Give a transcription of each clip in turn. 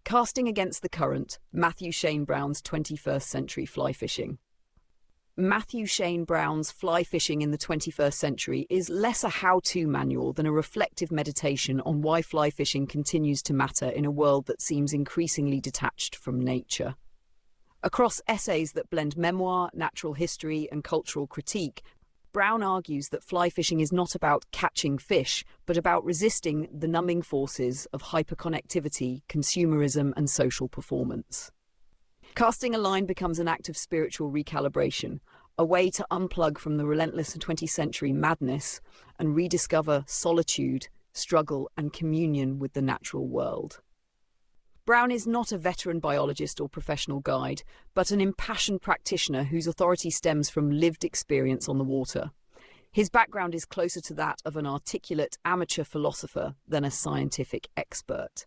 Casting Against the Current, Matthew Shane Brown's 21st Century Fly Fishing. Matthew Shane Brown's Fly Fishing in the 21st Century is less a how-to manual than a reflective meditation on why fly fishing continues to matter in a world that seems increasingly detached from nature. Across essays that blend memoir, natural history, and cultural critique, Brown argues that fly fishing is not about catching fish, but about resisting the numbing forces of hyperconnectivity, consumerism, and social performance. Casting a line becomes an act of spiritual recalibration, a way to unplug from the relentless 20th century madness and rediscover solitude, struggle, and communion with the natural world. Brown is not a veteran biologist or professional guide, but an impassioned practitioner whose authority stems from lived experience on the water. His background is closer to that of an articulate amateur philosopher than a scientific expert.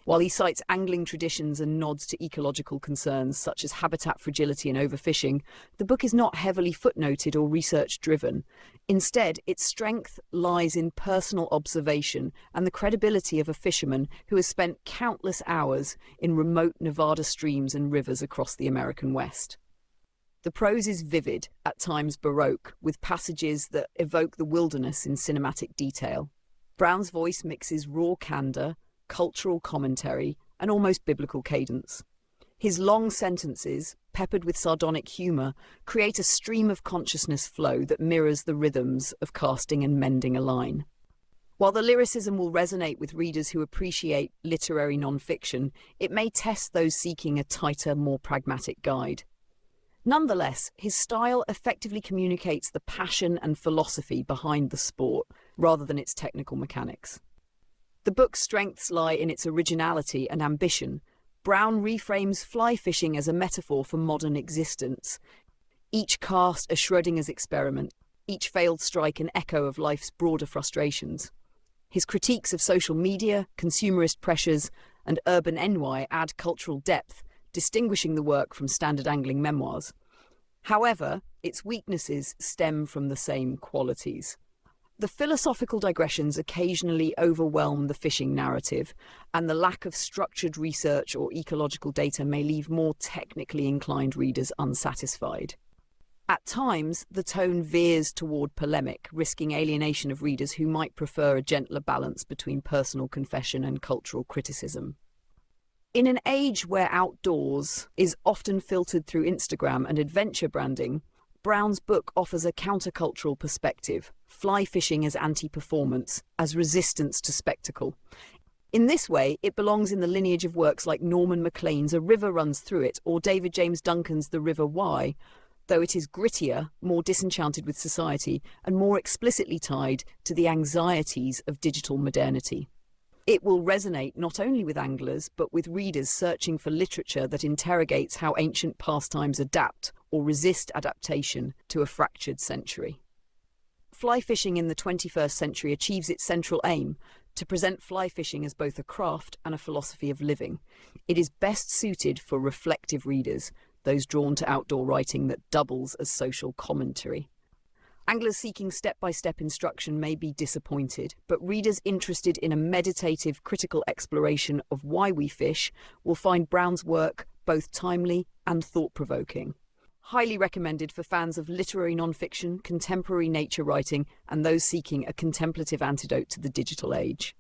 While he cites angling traditions and nods to ecological concerns such as habitat fragility and overfishing, the book is not heavily footnoted or research-driven. Instead, its strength lies in personal observation and the credibility of a fisherman who has spent countless hours in remote Nevada streams and rivers across the American West. The prose is vivid, at times baroque, with passages that evoke the wilderness in cinematic detail. Brown's voice mixes raw candor, cultural commentary, and almost biblical cadence. His long sentences, peppered with sardonic humor, create a stream of consciousness flow that mirrors the rhythms of casting and mending a line. While the lyricism will resonate with readers who appreciate literary nonfiction, it may test those seeking a tighter, more pragmatic guide. Nonetheless, his style effectively communicates the passion and philosophy behind the sport, rather than its technical mechanics. The book's strengths lie in its originality and ambition. Brown reframes fly fishing as a metaphor for modern existence. Each cast a Schrödinger's experiment, each failed strike an echo of life's broader frustrations. His critiques of social media, consumerist pressures, and urban ennui add cultural depth, distinguishing the work from standard angling memoirs. However, its weaknesses stem from the same qualities. The philosophical digressions occasionally overwhelm the fishing narrative, and the lack of structured research or ecological data may leave more technically inclined readers unsatisfied. At times, the tone veers toward polemic, risking alienation of readers who might prefer a gentler balance between personal confession and cultural criticism. In an age where outdoors is often filtered through Instagram and adventure branding, Brown's book offers a countercultural perspective, fly fishing as anti-performance, as resistance to spectacle. In this way, it belongs in the lineage of works like Norman Maclean's A River Runs Through It or David James Duncan's The River Why, though it is grittier, more disenchanted with society, and more explicitly tied to the anxieties of digital modernity. It will resonate not only with anglers, but with readers searching for literature that interrogates how ancient pastimes adapt or resist adaptation to a fractured century. Fly fishing in the 21st century achieves its central aim, to present fly fishing as both a craft and a philosophy of living. It is best suited for reflective readers, those drawn to outdoor writing that doubles as social commentary. Anglers seeking step-by-step instruction may be disappointed, but readers interested in a meditative, critical exploration of why we fish will find Brown's work both timely and thought-provoking. Highly recommended for fans of literary nonfiction, contemporary nature writing, and those seeking a contemplative antidote to the digital age.